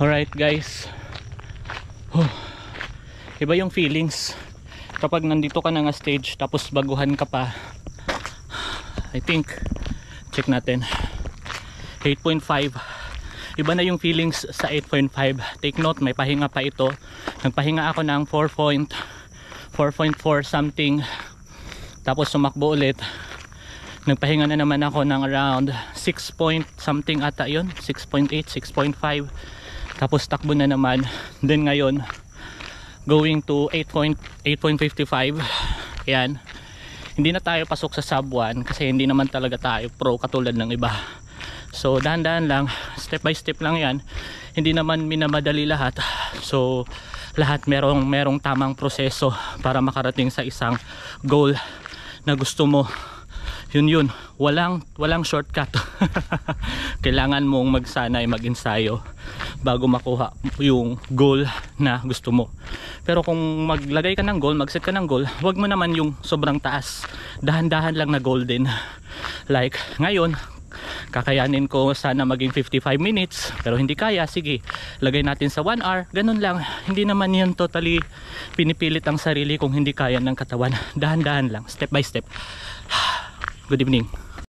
Alright guys, iba yung feelings kapag nandito ka na nga stage tapos baguhan ka pa. I think check natin 8.5. Iba na yung feelings sa 8.5. Take note, may pahinga pa ito. Nagpahinga ako ng 4.4 something, tapos sumakbo ulit. Nagpahinga na naman ako ng around 6 point something ata yun, 6.8, 6.5, tapos takbo na naman. Then ngayon going to 8.55. Yan, hindi na tayo pasok sa sub 1 kasi hindi naman talaga tayo pro katulad ng iba. So dahan-dahan lang, step by step lang yan. Hindi naman minamadali lahat. So lahat merong tamang proseso para makarating sa isang goal na gusto mo. Yun, walang shortcut. Kailangan mong magsanay, mag-ensayo bago makuha yung goal na gusto mo. Pero kung maglagay ka ng goal, mag-set ka ng goal, wag mo naman yung sobrang taas. Dahan-dahan lang na goal din. Like ngayon, kakayanin ko sana maging 55 minutes, pero hindi kaya, sige, lagay natin sa 1 hour. Ganun lang. Hindi naman yan totally pinipilit ang sarili kung hindi kaya ng katawan. Dahan-dahan lang, step by step. Good evening.